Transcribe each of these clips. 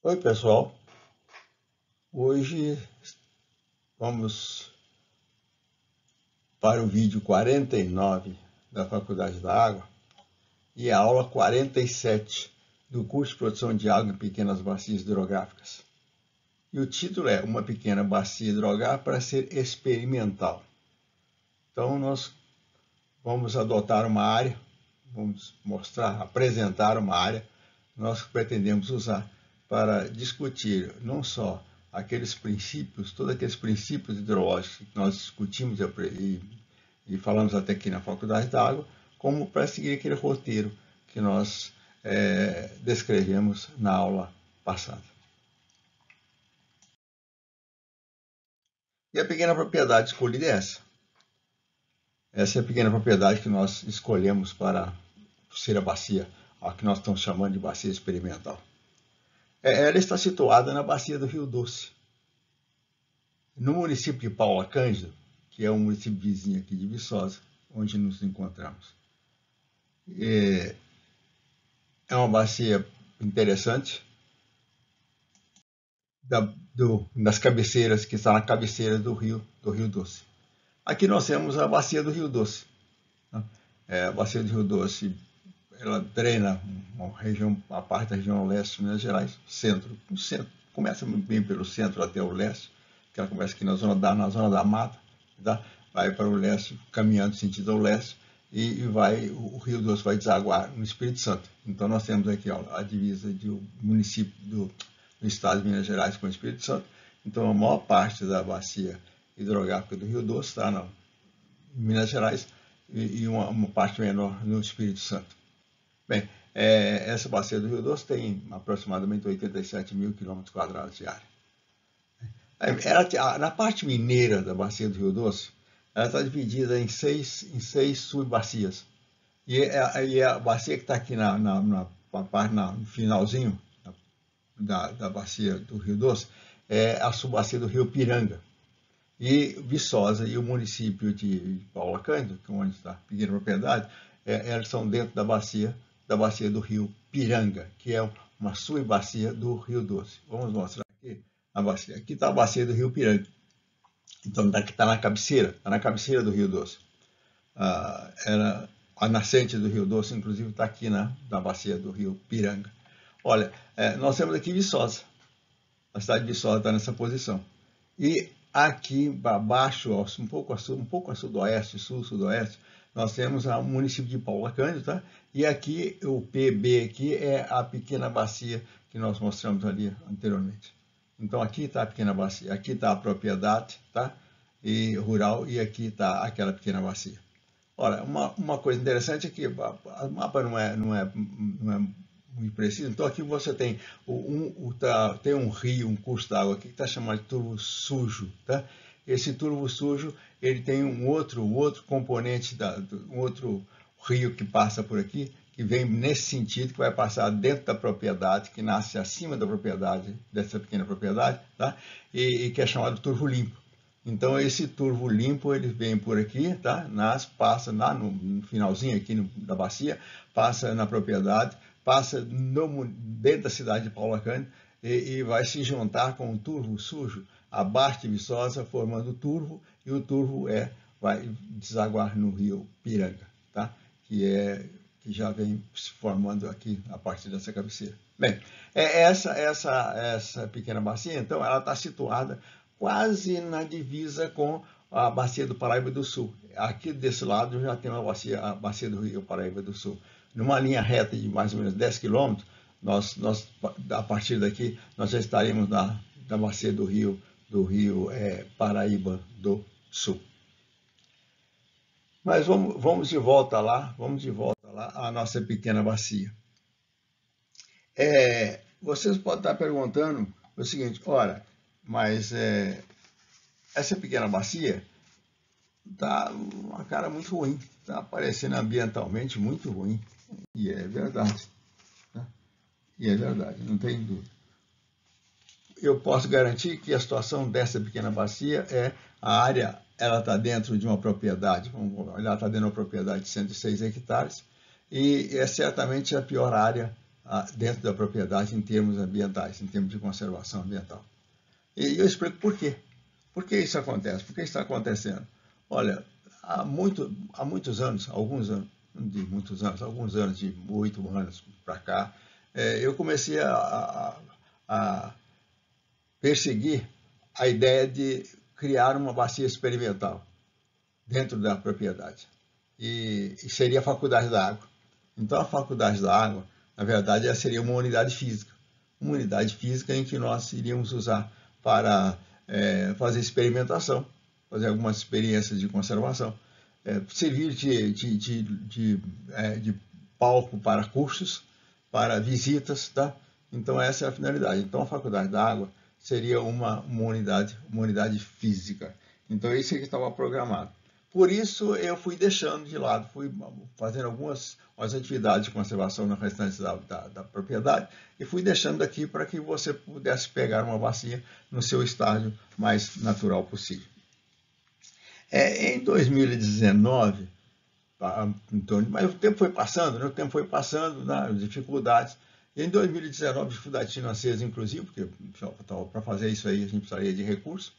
Oi, pessoal. Hoje vamos para o vídeo 49 da Faculdade da Água e a aula 47 do curso de produção de água em pequenas bacias hidrográficas. E o título é Uma pequena bacia hidrográfica para ser experimental. Então, nós vamos adotar uma área, vamos apresentar uma área que nós pretendemos usar para discutir não só aqueles princípios, todos aqueles princípios hidrológicos que nós discutimos e falamos até aqui na Faculdade da Água, como para seguir aquele roteiro que nós descrevemos na aula passada. E a pequena propriedade escolhida é essa. Essa é a pequena propriedade que nós escolhemos para ser a bacia, a que nós estamos chamando de bacia experimental. Ela está situada na bacia do Rio Doce, no município de Paula Cândido, que é um município vizinho aqui de Viçosa, onde nos encontramos. É uma bacia interessante, das cabeceiras, que está na cabeceira do Rio Doce. Aqui nós temos a bacia do Rio Doce. A bacia do Rio Doce, ela drena a parte da região leste de Minas Gerais, centro, começa bem pelo centro até o leste, que ela começa aqui na zona da mata, tá? Vai para o leste, caminhando sentido ao leste, e o Rio Doce vai desaguar no Espírito Santo. Então nós temos aqui a divisa do município do estado de Minas Gerais com o Espírito Santo. Então a maior parte da bacia hidrográfica do Rio Doce está em Minas Gerais e uma parte menor no Espírito Santo. Bem, essa bacia do Rio Doce tem aproximadamente 87 mil km² de área. Na parte mineira da bacia do Rio Doce, ela está dividida em seis subbacias. E a bacia que está aqui no finalzinho da bacia do Rio Doce é a subbacia do Rio Piranga. E Viçosa e o município de Paula Cândido, que é onde está a pequena propriedade, elas são dentro da bacia do Rio Piranga, que é uma subbacia do Rio Doce. Vamos mostrar aqui a bacia. Aqui está a bacia do Rio Piranga. Então, daqui está na cabeceira do Rio Doce. A nascente do Rio Doce, inclusive, está aqui na bacia do Rio Piranga. Olha, nós temos aqui Viçosa. A cidade de Viçosa está nessa posição. E aqui abaixo, um pouco a sudoeste, sul-sudoeste, nós temos o município de Paula Cândido, tá? E aqui, o PB aqui é a pequena bacia que nós mostramos ali anteriormente. Então, aqui está a pequena bacia, aqui está a propriedade, tá? E rural, e aqui está aquela pequena bacia. Olha, uma coisa interessante é que o mapa não é muito preciso. Então, aqui você tem um rio, um curso d'água aqui que está chamado de turvo sujo, tá? Esse turvo sujo, ele tem um outro componente, um outro rio que passa por aqui, que vem nesse sentido, que vai passar dentro da propriedade, que nasce acima da propriedade, dessa pequena propriedade, tá? E que é chamado turvo limpo. Então, esse turvo limpo, ele vem por aqui, tá? Passa lá no finalzinho aqui da bacia, passa na propriedade, passa dentro da cidade de Paula Cândido e vai se juntar com o turvo sujo abaixo de Viçosa, formando o turvo, e o turvo vai desaguar no rio Piranga, tá? Que já vem se formando aqui a partir dessa cabeceira. Bem, essa pequena bacia, então, ela está situada quase na divisa com a bacia do Paraíba do Sul. Aqui desse lado já tem a bacia do Rio Paraíba do Sul. Numa linha reta de mais ou menos 10 km, a partir daqui, nós já estaremos na bacia do Rio Paraíba do Sul. Mas vamos de volta lá à nossa pequena bacia. Vocês podem estar perguntando o seguinte: ora, mas essa pequena bacia está uma cara muito ruim, está aparecendo ambientalmente muito ruim. E é verdade. Tá? E é verdade, não tem dúvida. Eu posso garantir que a situação dessa pequena bacia a área, ela está dentro de uma propriedade, ela está dentro de uma propriedade de 106 hectares, e é certamente a pior área dentro da propriedade em termos ambientais, em termos de conservação ambiental. E eu explico por quê. Por que isso acontece? Por que isso está acontecendo? Olha, há muitos anos, alguns anos, alguns anos, de 8 anos para cá, eu comecei a perseguir a ideia de criar uma bacia experimental dentro da propriedade. E seria a Faculdade da Água. Então, a Faculdade da Água, na verdade, ela seria uma unidade física. Uma unidade física em que nós iríamos usar para fazer experimentação, fazer algumas experiências de conservação, servir de palco para cursos, para visitas, tá? Então, essa é a finalidade. Então, a Faculdade da Água seria uma unidade física. Então, isso é que estava programado. Por isso, eu fui deixando de lado, fui fazendo algumas atividades de conservação na restante da propriedade e fui deixando aqui para que você pudesse pegar uma bacia no seu estágio mais natural possível. Em 2019, mas o tempo foi passando, né? As dificuldades. E em 2019, dificuldades financeiras, inclusive, porque para fazer isso aí a gente precisaria de recursos.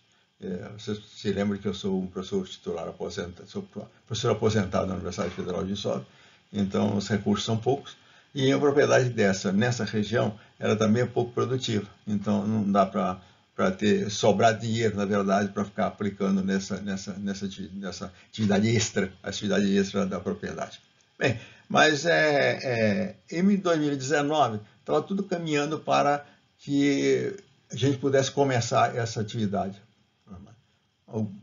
Você se lembra que eu sou um professor titular aposentado, sou professor aposentado na Universidade Federal de Viçosa, então os recursos são poucos. E a propriedade nessa região, ela também é pouco produtiva, então não dá para sobrar dinheiro, na verdade, para ficar aplicando nessa atividade extra, a atividade extra da propriedade. Bem, mas em 2019 estava tudo caminhando para que a gente pudesse começar essa atividade.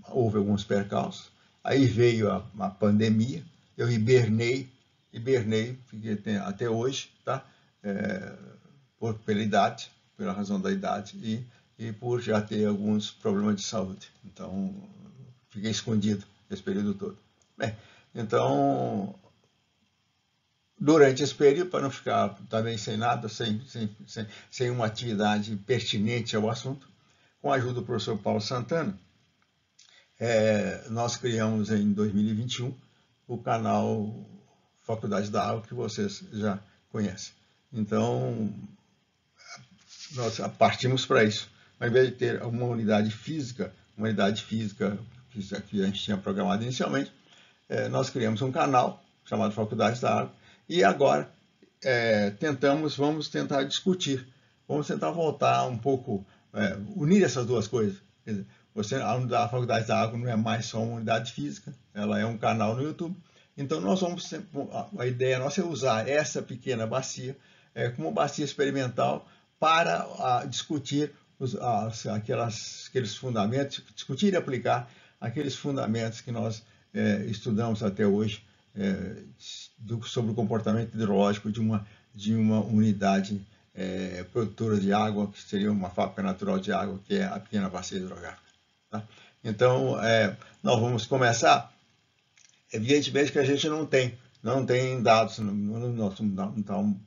Houve alguns percalços, aí veio a pandemia, eu hibernei, fiquei até hoje, tá? Pela razão da idade e por já ter alguns problemas de saúde. Então, fiquei escondido esse período todo. Bem, então, durante esse período, para não ficar também sem nada, sem uma atividade pertinente ao assunto, com a ajuda do professor Paulo Santana, nós criamos em 2021 o canal Faculdade da Água, que vocês já conhecem. Então, nós partimos para isso. Ao invés de ter uma unidade física que a gente tinha programado inicialmente, nós criamos um canal chamado Faculdade da Água e agora vamos tentar discutir, vamos tentar voltar um pouco, unir essas duas coisas. Quer dizer, a Faculdade da Água não é mais só uma unidade física, ela é um canal no YouTube. Então, a ideia nossa é usar essa pequena bacia como bacia experimental para discutir aqueles fundamentos, discutir e aplicar aqueles fundamentos que nós estudamos até hoje sobre o comportamento hidrológico de uma unidade produtora de água, que seria uma fábrica natural de água, que é a pequena bacia hidrográfica. Tá? Então, nós vamos começar. Evidentemente que a gente não tem dados, nós não estamos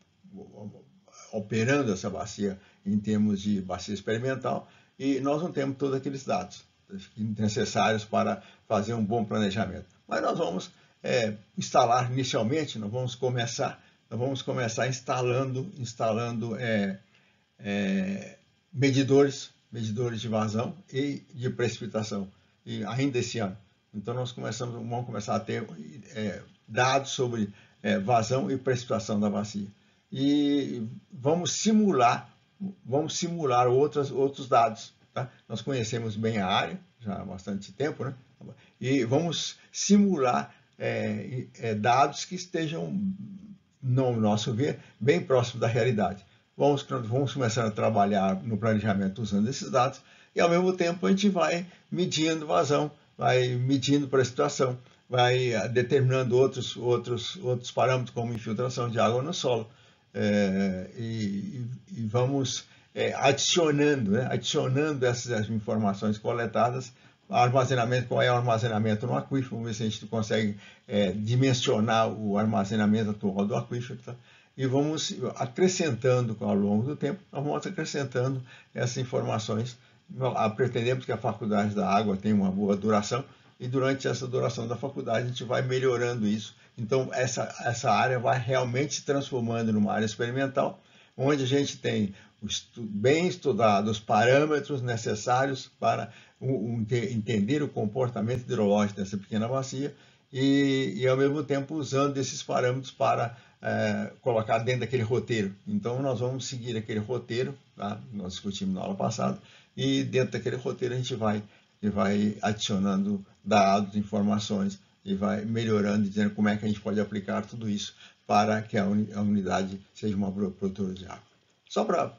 operando essa bacia em termos de bacia experimental e nós não temos todos aqueles dados necessários para fazer um bom planejamento. Mas nós vamos instalar inicialmente, nós vamos começar instalando medidores de vazão e de precipitação, e ainda esse ano. Então nós vamos começar a ter dados sobre vazão e precipitação da bacia. E vamos simular outros dados. Tá? Nós conhecemos bem a área, já há bastante tempo, né? E vamos simular dados que estejam, no nosso ver, bem próximos da realidade. Vamos começar a trabalhar no planejamento usando esses dados e, ao mesmo tempo, a gente vai medindo vazão, vai medindo precipitação, vai determinando outros parâmetros, como infiltração de água no solo. E vamos adicionando essas informações coletadas, qual é o armazenamento no aquífero, vamos ver se a gente consegue dimensionar o armazenamento atual do aquífero, tá? E vamos acrescentando ao longo do tempo, nós vamos acrescentando essas informações. Pretendemos que a Faculdade da Água tenha uma boa duração e durante essa duração da faculdade a gente vai melhorando isso Então, essa área vai realmente se transformando numa área experimental, onde a gente tem bem estudados os parâmetros necessários para entender o comportamento hidrológico dessa pequena bacia e, ao mesmo tempo, usando esses parâmetros para colocar dentro daquele roteiro. Então, nós vamos seguir aquele roteiro, tá? Nós discutimos na aula passada, e dentro daquele roteiro a gente vai adicionando dados, informações, e vai melhorando, dizendo como é que a gente pode aplicar tudo isso para que a unidade seja uma produtora de água. Só para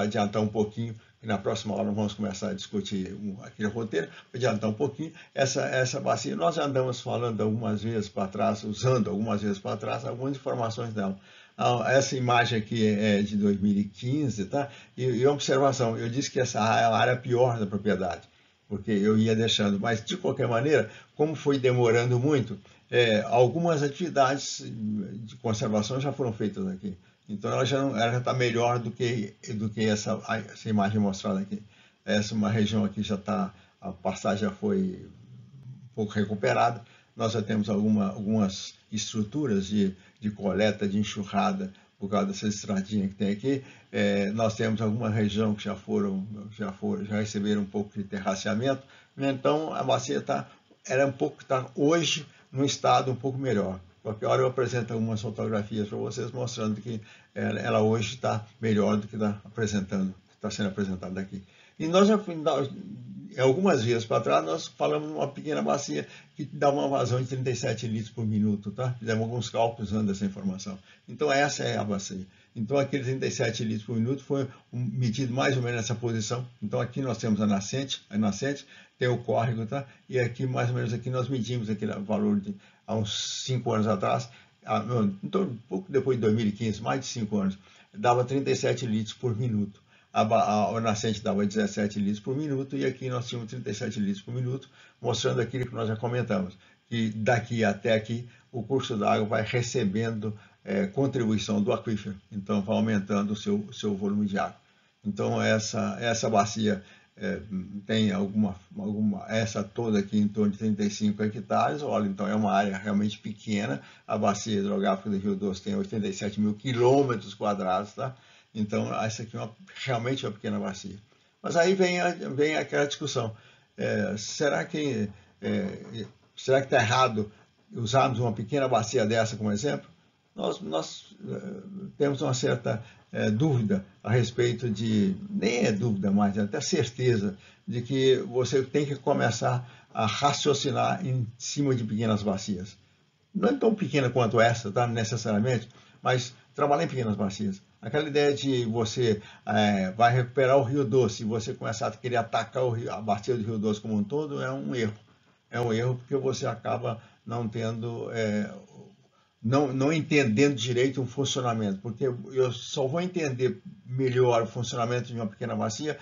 adiantar um pouquinho, que na próxima aula nós vamos começar a discutir aquele roteiro, para adiantar um pouquinho, essa bacia, nós já andamos falando algumas vezes para trás, usando algumas vezes para trás, algumas informações dela. Essa imagem aqui é de 2015, tá? E observação, eu disse que essa é a área pior da propriedade, porque eu ia deixando, mas de qualquer maneira, como foi demorando muito, algumas atividades de conservação já foram feitas aqui. Então ela já está melhor do que essa imagem mostrada aqui. Essa uma região aqui já está, a pastagem já foi um pouco recuperada. Nós já temos algumas estruturas de coleta, de enxurrada, por causa dessa estradinha que tem aqui. Nós temos alguma região que já receberam um pouco de terraceamento. Então a bacia está hoje num estado um pouco melhor. Qualquer hora eu apresento algumas fotografias para vocês mostrando que ela hoje está melhor do que está sendo apresentada aqui. E nós já, algumas vezes para trás, nós falamos de uma pequena bacia que dá uma vazão de 37 litros por minuto, tá? Fizemos alguns cálculos usando essa informação. Então essa é a bacia. Então aquele 37 litros por minuto foi medido mais ou menos nessa posição. Então aqui nós temos a nascente tem o córrego, tá? E aqui mais ou menos aqui nós medimos aquele valor há uns 5 anos atrás, então um pouco depois de 2015, mais de 5 anos, dava 37 litros por minuto. A nascente dava 17 litros por minuto e aqui nós tínhamos 37 litros por minuto, mostrando aquilo que nós já comentamos, que daqui até aqui o curso d'água vai recebendo contribuição do aquífero, então vai aumentando o seu volume de água. Então essa bacia tem essa toda aqui em torno de 35 hectares, olha, então é uma área realmente pequena, a bacia hidrográfica do Rio Doce tem 87 mil quilômetros quadrados, tá? Então essa aqui é realmente uma pequena bacia. Mas aí vem aquela discussão, será que está errado usarmos uma pequena bacia dessa como exemplo? Nós temos uma certa dúvida a respeito nem é dúvida mais, é até certeza de que você tem que começar a raciocinar em cima de pequenas bacias. Não é tão pequena quanto essa, tá, necessariamente, mas trabalhar em pequenas bacias. Aquela ideia de você vai recuperar o Rio Doce e você começar a querer atacar a bacia do Rio Doce como um todo é um erro. É um erro porque você acaba não tendo... não entendendo direito o funcionamento, porque eu só vou entender melhor o funcionamento de uma pequena bacia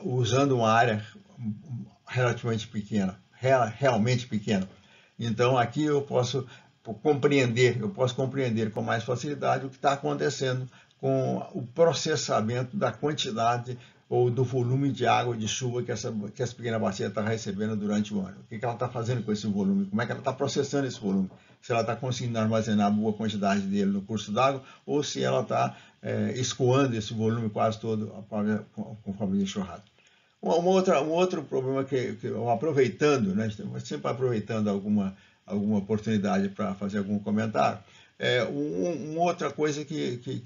usando uma área relativamente pequena, realmente pequena. Então aqui eu posso compreender com mais facilidade o que está acontecendo com o processamento da quantidade ou do volume de água de chuva que essa pequena bacia está recebendo durante o ano. O que ela está fazendo com esse volume? Como é que ela está processando esse volume? Se ela está conseguindo armazenar boa quantidade dele no curso d'água ou se ela está escoando esse volume quase todo conforme de enxurrada. Um outro problema que aproveitando, né, sempre aproveitando alguma oportunidade para fazer algum comentário, uma outra coisa que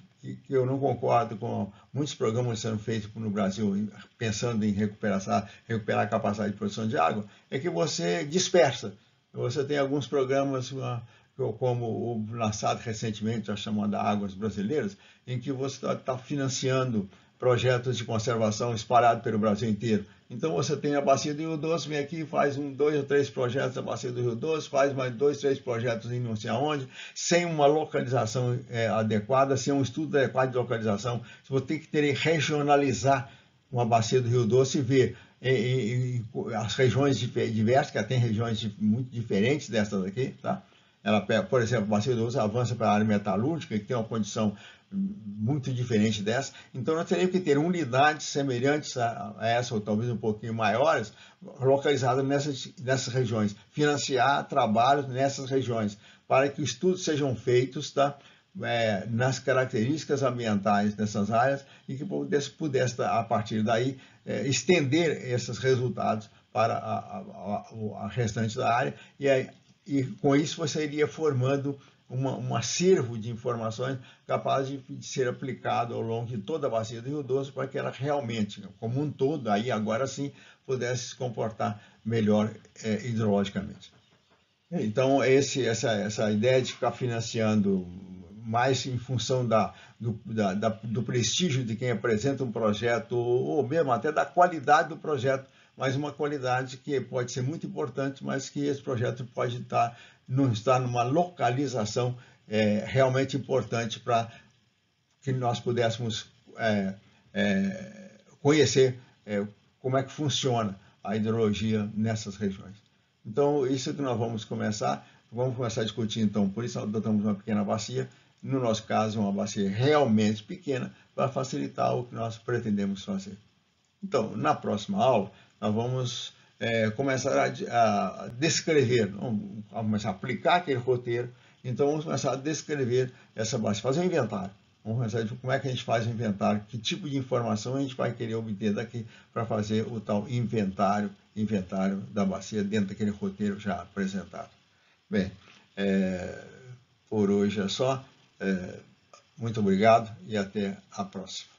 eu não concordo com muitos programas sendo feitos no Brasil, pensando em recuperar a capacidade de produção de água, é que você dispersa. Você tem alguns programas, como o lançado recentemente, a chamada Águas Brasileiras, em que você está financiando projetos de conservação espalhados pelo Brasil inteiro. Então você tem a bacia do Rio Doce, vem aqui, faz 2 ou 3 projetos da bacia do Rio Doce, faz mais 2, 3 projetos em não sei aonde, sem uma localização adequada, sem um estudo adequado de localização. Você tem que regionalizar uma bacia do Rio Doce e ver as regiões diversas, que tem regiões muito diferentes dessas aqui, tá? Por exemplo, a bacia do Rio Doce avança para a área metalúrgica, que tem uma condição muito diferente dessa. Então nós teríamos que ter unidades semelhantes a essa, ou talvez um pouquinho maiores, localizadas nessas regiões, financiar trabalhos nessas regiões, para que estudos sejam feitos, tá? Nas características ambientais dessas áreas e que pudesse a partir daí, estender esses resultados para a restante da área e com isso você iria formando um acervo de informações capaz de ser aplicado ao longo de toda a bacia do Rio Doce para que ela realmente, como um todo, aí agora sim, pudesse se comportar melhor hidrologicamente. Então, essa ideia de ficar financiando mais em função do prestígio de quem apresenta um projeto, ou mesmo até da qualidade do projeto, mas uma qualidade que pode ser muito importante, mas que esse projeto pode não estar numa localização realmente importante para que nós pudéssemos conhecer como é que funciona a hidrologia nessas regiões. Então, isso que nós vamos começar a discutir, então, por isso adotamos uma pequena bacia, no nosso caso, uma bacia realmente pequena, para facilitar o que nós pretendemos fazer. Então, na próxima aula, nós vamos começar a descrever, vamos começar a aplicar aquele roteiro, então vamos começar a descrever essa bacia, fazer um inventário. Vamos começar a ver como é que a gente faz o inventário, que tipo de informação a gente vai querer obter daqui para fazer o tal inventário da bacia dentro daquele roteiro já apresentado. Bem, por hoje é só. Muito obrigado e até a próxima.